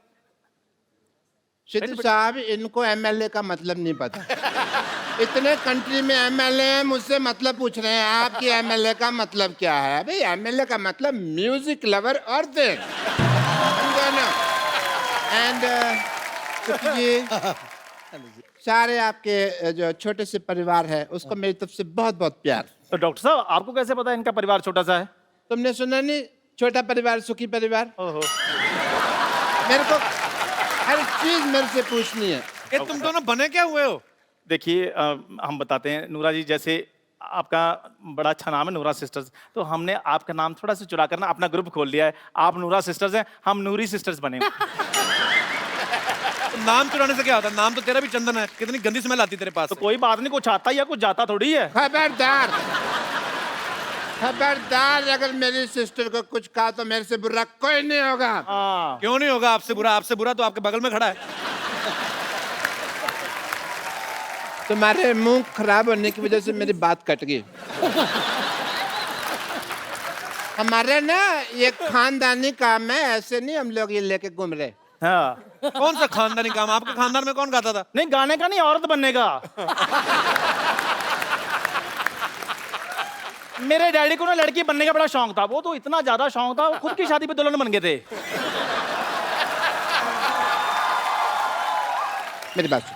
सिद्धू साहब, इनको एमएलए का मतलब नहीं पता। इतने कंट्री में एमएलए हैं, मुझसे मतलब पूछ रहे हैं आपकी एमएलए का मतलब क्या है? भाई एमएलए का मतलब म्यूजिक लवर और देन, समझे ना? एंड जी, सारे आपके जो छोटे से परिवार है उसको मेरी तरफ से बहुत बहुत प्यार। तो डॉक्टर साहब आपको कैसे पता इनका परिवार छोटा सा है? तुमने सुना नहीं, छोटा परिवार सुखी परिवार? ओहो। मेरे को हर चीज मेरे से पूछनी है। ये तुम दोनों बने क्या हुए हो? देखिए हम बताते हैं नूरा जी, जैसे आपका बड़ा अच्छा नाम है नूरा सिस्टर्स, तो हमने आपका नाम थोड़ा सा चुरा कर ना अपना ग्रुप खोल लिया है। आप नूरा सिस्टर्स हैं, हम नूरी सिस्टर्स बने। नाम चुराने से क्या होता है? नाम तो तेरा भी चंदन है, कितनी गंदी स्मेल आती तेरे पास तो से। कोई बात नहीं, कुछ आता या कुछ जाता थोड़ी है। खबरदार, खबरदार, अगर मेरी सिस्टर को कुछ कहा तो मेरे से बुरा कोई नहीं होगा। हाँ। क्यों नहीं होगा आपसे बुरा? आपसे बुरा तो आपके बगल में खड़ा है। तुम्हारे मुंह खराब होने की वजह से मेरी बात कट गई। हमारे ना ये खानदानी काम है, ऐसे नहीं हम लोग ये लेके घूम रहे। हाँ। कौन सा खानदानी काम? आपके खानदान में कौन गाता था? नहीं, गाने का नहीं, औरत बनने का। मेरे डैडी को ना लड़की बनने का बड़ा शौक था, वो तो इतना ज्यादा शौक था, वो खुद की शादी पे दुल्हन बन गए थे। मेरी बात सुन।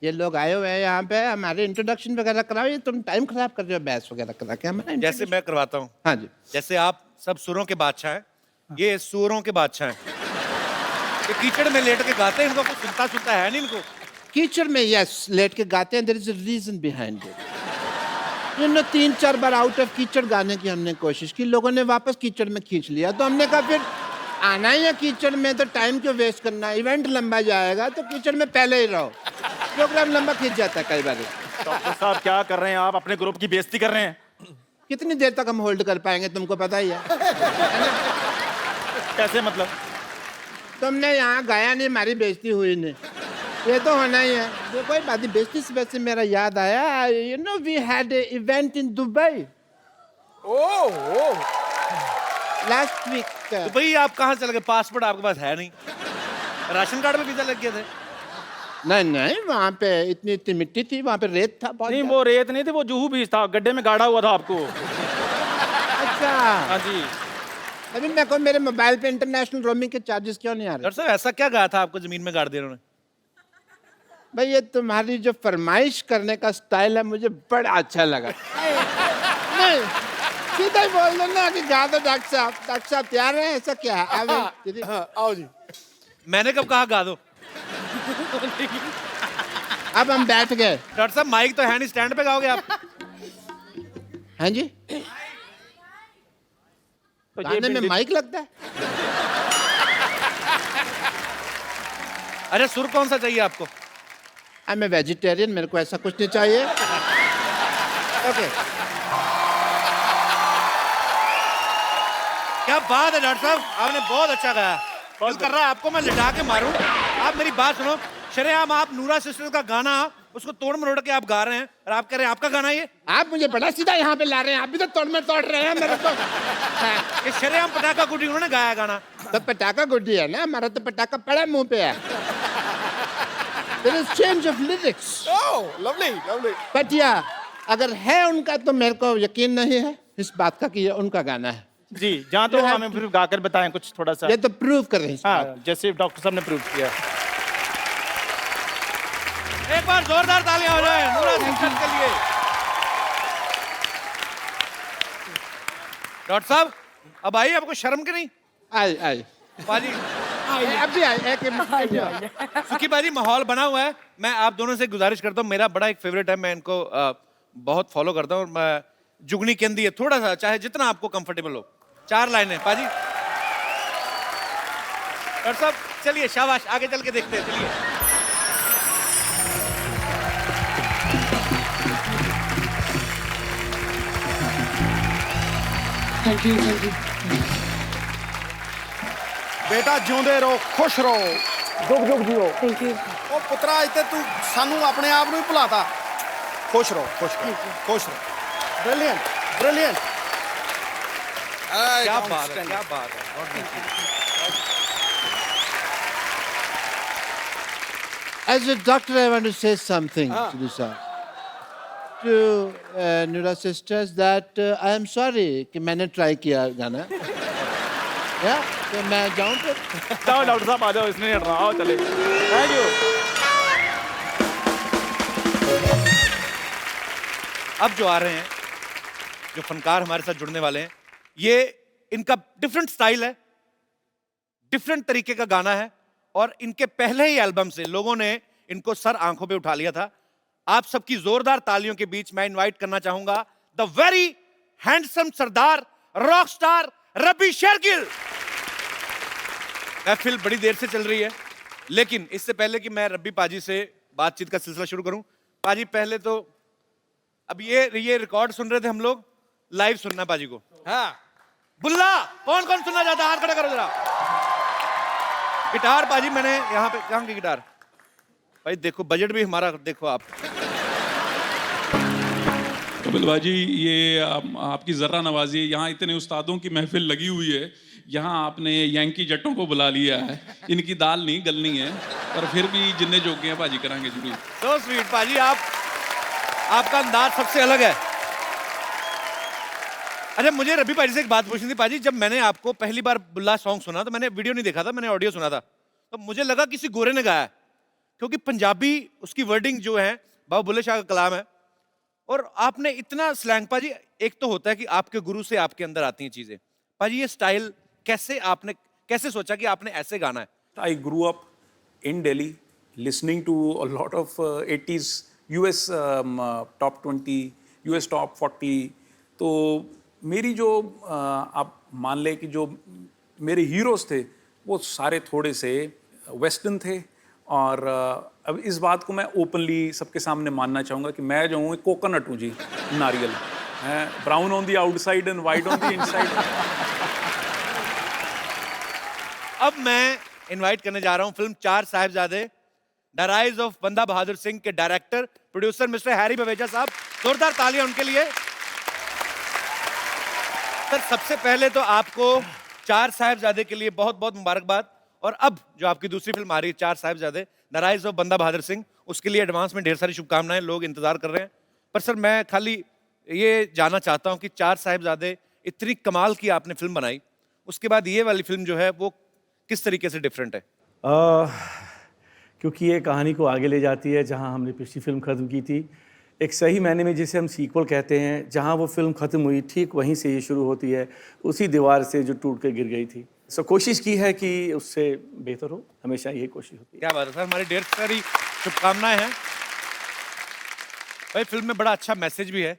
ये लोग आए हुए हैं यहाँ पे, हमारे इंट्रोडक्शन वगैरह कराओ। ये तुम टाइम खराब कर रहे हो बहस वगैरह करा के हमारा। जैसे मैं करवाता हूँ। हाँ जी। जैसे आप सब सुरों के बादशाह हैं, ये सुरों के बादशाह हैं। ये कीचड़ में लेट के गाते हैं, इनको कुछ सुनता है नहीं इनको। कीचड़ में यस लेट के गाते हैं, there is a reason behind it. You know 3-4 बार आउट ऑफ कीचड़ गाने की हमने कोशिश की, लोगों ने वापस कीचड़ में खींच लिया, तो हमने कहा फिर आना ही है कीचड़ में तो टाइम क्यों वेस्ट करना, इवेंट लंबा जाएगा तो कीचड़ में पहले ही रहो, प्रोग्राम लंबा खींच जाता है कई बार। डॉक्टर साहब क्या कर रहे हैं आप? अपने ग्रुप की बेइज्जती कर रहे हैं। कितनी देर तक हम होल्ड कर पाएंगे तुमको पता ही है। कैसे मतलब? तुमने यहाँ गाया नहीं, हमारी बेइज्जती हुई नहीं, ये तो होना ही है। ये कोई बात नहीं, बेइज्जती से वैसे मेरा याद आया, you know we had a event in Dubai last week. तो भाई आप कहाँ चले गए? पासपोर्ट आपके पास है नहीं, राशन कार्ड में वीजा लग गए थे। नहीं नहीं, वहाँ पे इतनी मिट्टी थी, वहाँ पे रेत था बहुत। नहीं, वो रेत नहीं थी, वो जुहू बीज था, गड्ढे में गाड़ा हुआ था आपको। अच्छा। हाँ जी। अभी मेरे को मेरे मोबाइल पे इंटरनेशनल रोमिंग के चार्जेस क्यों नहीं आ रहे? डॉक्टर साहब ऐसा क्या गाया था आपको जमीन में गाड़ दिया उन्होंने? भाई ये तुम्हारी जो फरमाइश करने का स्टाइल है मुझे बड़ा अच्छा लगा। नहीं, सीधा ही बोल दो ना कि गा दो डॉक्टर साहब। डॉक्टर साहब तैयार हैं? ऐसा क्या है? आओ जी। मैंने कब कहा गा दो? अब हम बैठ गए। डॉक्टर साहब माइक तो है नहीं, स्टैंड पे गाओगे आप? हाँ जी। तो गाने में माइक लगता है? अरे सुर कौन सा चाहिए आपको? मैं वेजिटेरियन, मेरे को ऐसा कुछ नहीं चाहिए। ओके। क्या बात है डॉक्टर साहब, आपने बहुत अच्छा गाया। दिल कर रहा है आपको मैं लिटा के मारूं। आप मेरी बात सुनो, शरेआम आप नूरा सिस्टर्स का गाना उसको तोड़ मरोड़ के आप गा रहे हैं और आप कह रहे हैं आपका गाना ये? आप मुझे बड़ा सीधा यहाँ पे ला रहे हैं, आप भी तो तोड़ में तोड़ रहे हैं मेरे को। ये शरेआम पटाखा गुड्डी उन्होंने गाया गाना। तो पटाखा गुड्डी है ना, हमारा तो पटाखा पड़ा मुंह पे है। There is change of lyrics. Oh, lovely, lovely. But yeah, अगर है उनका तो मेरे को यकीन नहीं है इस बात का कि ये उनका गाना है। जी, जहाँ तो हमें फिर गाकर बताएं कुछ थोड़ा सा। ये तो प्रूव कर रहे हैं। हाँ, जैसे डॉक्टर साहब ने प्रूव किया। एक बार जोरदार तालियां हो जाए नूरा सिस्टर्स के लिए। डॉक्टर साहब अब आइए, आपको शर्म की नहीं? आई बाजी अभी आई एक सुखी बाजी, माहौल बना हुआ है। मैं आप दोनों से गुजारिश करता हूँ, मेरा बड़ा एक फेवरेट है, मैं इनको बहुत फॉलो करता हूँ। मैं जुगनी केंदी है, थोड़ा सा चाहे जितना आपको कंफर्टेबल हो। 4 लाइनें पाजी। डॉक्टर साहब चलिए, शाबाश, आगे चल के देखते हैं, चलिए। Thank you, thank you. बेटा जिਉਂਦੇ ਰਹੋ, खुश रहो। जुग जुग जियो। Thank you. ਉਹ ਪੁੱਤਰਾ ਇੱਥੇ ਤੂੰ ਸਾਨੂੰ ਆਪਣੇ ਆਪ ਨੂੰ ਹੀ ਭੁਲਾਤਾ। खुश रहो, खुश रहो, खुश रहो। Brilliant, brilliant. क्या बात है, क्या बात है। As a doctor, I want to say something to this to Nura sisters that I am sorry कि मैंने try किया गाना. Yeah, तो मैं जाऊँ फिर. जाओ डॉक्टर साहब आ जाओ, इसने नहीं हटना, आओ चले. Thank you. अब जो आ रहे हैं, जो फनकार हमारे साथ जुड़ने वाले हैं, ये इनका डिफरेंट स्टाइल है, डिफरेंट तरीके का गाना है, और इनके पहले ही एल्बम से लोगों ने इनको सर आंखों पे उठा लिया था. आप सबकी जोरदार तालियों के बीच मैं इनवाइट करना चाहूंगा the very handsome Sardar rock star Rabbi Shergill. महफिल बड़ी देर से चल रही है, लेकिन इससे पहले कि मैं रब्बी पाजी से बातचीत का सिलसिला शुरू करूं, पाजी पहले तो अब ये रिकॉर्ड सुन रहे थे हम लोग, लाइव सुनना पाजी को. हाँ बुल्ला, कौन कौन सुनना चाहता है हाथ खड़ा करो जरा. गिटार पाजी मैंने यहाँ पे, कहाँ की गिटार भाई, देखो बजट भी हमारा देखो आप. कपिल भाजी, ये आपकी जर्रा नवाजी, यहाँ इतने उस्तादों की महफिल लगी हुई है, यहाँ आपने यांकी जट्टों को बुला लिया है. इनकी दाल नहीं गलनी है, पर फिर भी जिन्ने जोगे हैं पाजी करांगे जरूर. So sweet पाजी, आपका अंदाज सबसे अलग है. अच्छा, मुझे रबी पाजी से एक बात पूछनी थी पाजी. जब मैंने आपको पहली बार बुल्ला सॉन्ग सुना तो मैंने वीडियो नहीं देखा था, मैंने ऑडियो सुना था, तो मुझे लगा किसी गोरे ने गाया है, क्योंकि पंजाबी उसकी वर्डिंग जो है बाबा बुल्ले शाह का कलाम है. और आपने इतना स्लैंग पाजी, एक तो होता है कि आपके गुरु से आपके अंदर आती हैं चीजें. पाजी ये स्टाइल कैसे सोचा कि आपने ऐसे गाना है? I grew up in Delhi listening to a lot of 80s US top 20, US top 40. तो मेरी जो आप मान ले कि जो मेरे हीरोज थे वो सारे थोड़े से वेस्टर्न थे. और अब इस बात को मैं ओपनली सबके सामने मानना चाहूँगा कि मैं जो हूँ कोकोनट हूँ जी, नारियल. Brown on the outside and white on the inside. अब मैं इनवाइट करने जा रहा हूँ फिल्म चार साहिबजादे द राइज ऑफ बंदा बहादुर सिंह के director producer mister Harry Baweja साहब. जोरदार तालियां उनके लिए. सर, सबसे पहले तो आपको चार साहिबजादे के लिए बहुत बहुत मुबारकबाद. और अब जो आपकी दूसरी फिल्म आ रही है चार साहिबजादे द राइज ऑफ बंदा बहादुर सिंह, उसके लिए एडवांस में ढेर सारी शुभकामनाएं, लोग इंतजार कर रहे हैं. पर सर, मैं खाली ये जानना चाहता हूं कि चार साहिबजादे इतनी कमाल की आपने फिल्म बनाई, उसके बाद ये वाली फिल्म जो है वो किस तरीके से डिफरेंट है? क्योंकि ये कहानी को आगे ले जाती है जहां हमने पिछली फिल्म ख़त्म की थी. एक सही मायने में जिसे हम सीक्वल कहते हैं, जहां वो फिल्म ख़त्म हुई ठीक वहीं से ये शुरू होती है, उसी दीवार से जो टूट के गिर गई थी. सो कोशिश की है कि उससे बेहतर हो, हमेशा यही कोशिश होती है. क्या बात है सर, हमारी ढेर सारी शुभकामनाएं हैं. भाई, फिल्म में बड़ा अच्छा मैसेज भी है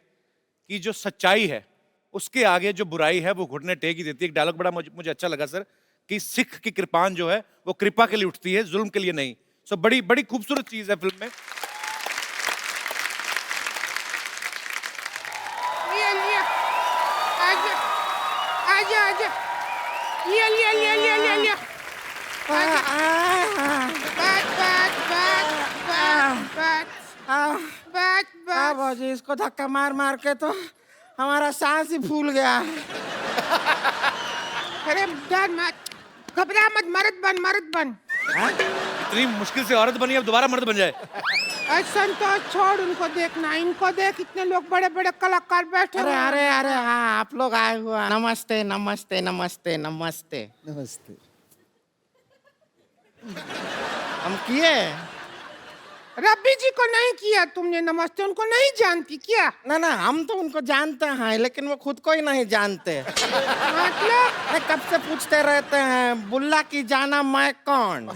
कि जो सच्चाई है उसके आगे जो बुराई है वो घुटने टेक ही देती है. एक डायलॉग बड़ा मुझे अच्छा लगा सर, कि सिख की कृपान जो है वो कृपा के लिए उठती है, जुल्म के लिए नहीं. सो बड़ी बड़ी खूबसूरत चीज है फिल्म में. बाजी, इसको धक्का मार मार के तो हमारा सांस ही फूल गया. अरे डर मत, घबरा मत, मर्द बन. इतनी मुश्किल से औरत बनी, अब दोबारा मर्द बन जाए. संतोष, छोड़ उनको देखना, इनको देख, इतने लोग बड़े बड़े कलाकार बैठे. अरे हाँ, आप लोग आए हुए. नमस्ते नमस्ते नमस्ते नमस्ते नमस्ते. हम किए. रब्बी जी को नहीं किया तुमने नमस्ते, उनको नहीं जानती क्या? ना, हम तो उनको जानते हैं, लेकिन वो खुद को ही नहीं जानते. मतलब कब से पूछते रहते हैं, बुल्ला की जाना मैं कौन.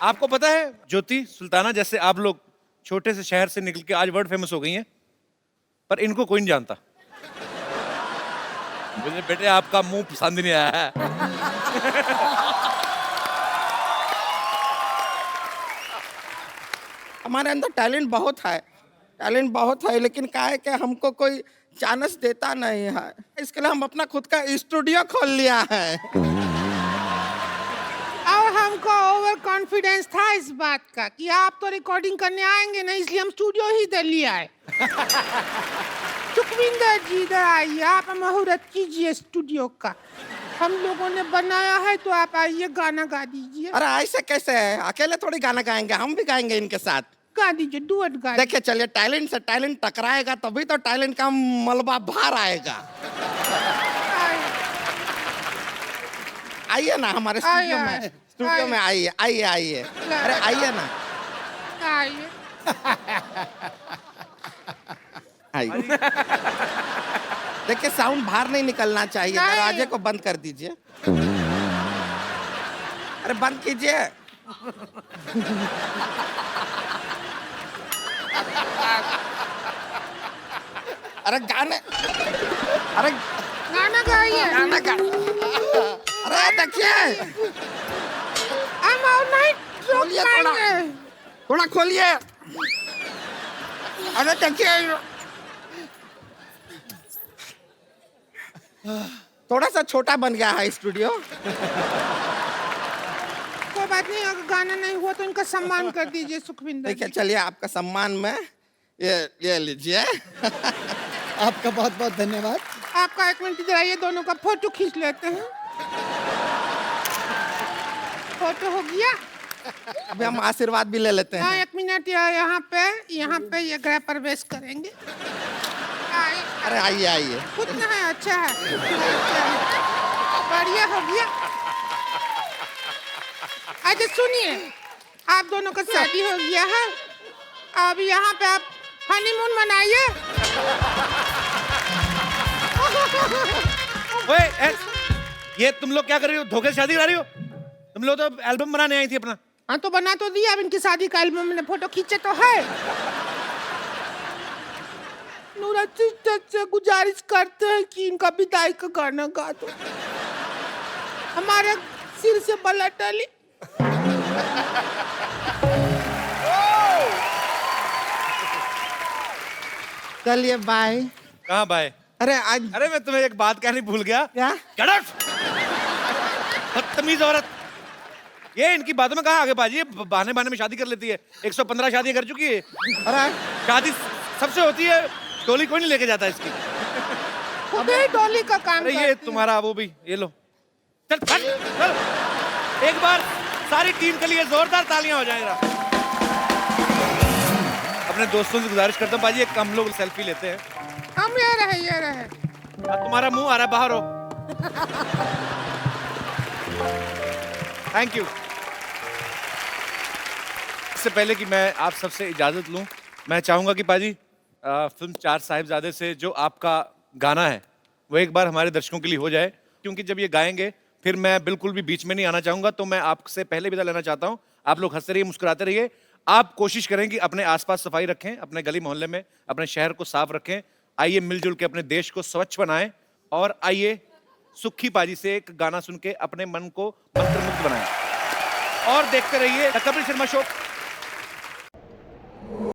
आपको पता है ज्योति सुल्ताना, जैसे आप लोग छोटे से शहर से निकल के आज वर्ल्ड फेमस हो गई हैं, पर इनको कोई नहीं जानता. मुझे बेटे आपका मुंह पसंद नहीं आया है. हमारे अंदर टैलेंट बहुत है, लेकिन क्या है कि हमको कोई चांस देता नहीं है. इसके लिए हम अपना खुद का स्टूडियो खोल लिया है. और हमको ओवर कॉन्फिडेंस था इस बात का कि आप तो रिकॉर्डिंग करने आएंगे नहीं, इसलिए हम स्टूडियो ही दे लिया है. सुखविंदर जी, इधर आइए, आप मुहूर्त कीजिए स्टूडियो का. हम लोगों ने बनाया है, तो आप आइए गाना गा दीजिए। अरे ऐसे कैसे है, अकेले थोड़ी गाना गाएंगे, हम भी गाएंगे इनके साथ। गा दीजिए, डुएट गा। देखिए चलिए, टैलेंट से टैलेंट टकराएगा तभी तो टैलेंट का मलबा बाहर आएगा। आइए ना हमारे स्टूडियो में, स्टूडियो में आइए, आइए आइए, अरे आइए ना, आइए। आइए। देखिए साउंड बाहर नहीं निकलना चाहिए, दरवाजे को बंद कर दीजिए। अरे बंद कीजिए। अरे गाने, अरे गाना गाइए। गाना गा, अरे देखिए, हम और नहीं खोलिए थोड़ा, थोड़ा खोलिए। अरे देखिए, थोड़ा सा छोटा बन गया है स्टूडियो। कोई बात नहीं, अगर गाना नहीं हुआ तो इनका सम्मान कर दीजिए सुखविंदर। देखिए चलिए, आपका सम्मान में ये लीजिए। आपका बहुत बहुत धन्यवाद। आपका 1 मिनट इधर आइए, दोनों का फोटो खींच लेते हैं। फोटो हो गया। अभी हम आशीर्वाद भी ले लेते हाँ, हैं। 1 मिनट यहाँ पे ये गृह प्रवेश करेंगे। अरे आइए आइए। कितना है, अच्छा है, बढ़िया हो गया। अच्छा सुनिए, आप दोनों का शादी हो गया है, अब यहाँ पे आप हनीमून मनाइए। ओए, ये तुम लोग क्या कर रही हो? धोखे से शादी करा रही हो? तुम लोग तो एल्बम बनाने आई थी अपना। हाँ तो बना तो दिया, अब इनकी शादी का एल्बम में फोटो खींचे तो है। नूरा सिस्टर से गुजारिश करते हैं कि इनका विदाई का गाना गा दो, हमारे सिर से बला टली। चलिए बाय। कहाँ बाय? अरे आज, अरे मैं तुम्हें एक बात कहनी भूल गया। क्या? Get out! बदतमीज औरत। ये इनकी बातों में कहाँ आगे बाजी? ये बहाने बहाने में शादी कर लेती है। 115 शादी कर चुकी है। अरे शादी सबसे होती है, डोली कोई नहीं लेके जाता इसकी। अबे डोली का काम अरे ये तुम्हारा वो भी, ये लो। चल चल चल। एक बार सारी टीम के लिए जोरदार तालियां हो जाएगा। अपने दोस्तों से गुजारिश करता हूँ बाजी, एक हम लोग सेल्फी लेते हैं। हम ये रहे। तुम्हारा मुंह आ रहा है, बाहर हो। Thank you. इससे पहले कि मैं आप सबसे इजाजत लूं, मैं चाहूंगा कि पाजी फिल्म चार साहिबजादे से जो आपका गाना है वो एक बार हमारे दर्शकों के लिए हो जाए, क्योंकि जब ये गाएंगे फिर मैं बिल्कुल भी बीच में नहीं आना चाहूंगा। तो मैं आपसे पहले विदा लेना चाहता हूं। आप लोग हंसते रहिए, मुस्कुराते रहिए। आप कोशिश करें कि अपने आसपास सफाई रखें, अपने गली मोहल्ले में अपने शहर को साफ रखें। आइए मिलजुल के अपने देश को स्वच्छ बनाएं, और आइए सुखी पाजी से एक गाना सुन के अपने मन को मंत्रमुग्ध बनाएं। और देखते रहिए द कपिल शर्मा शो।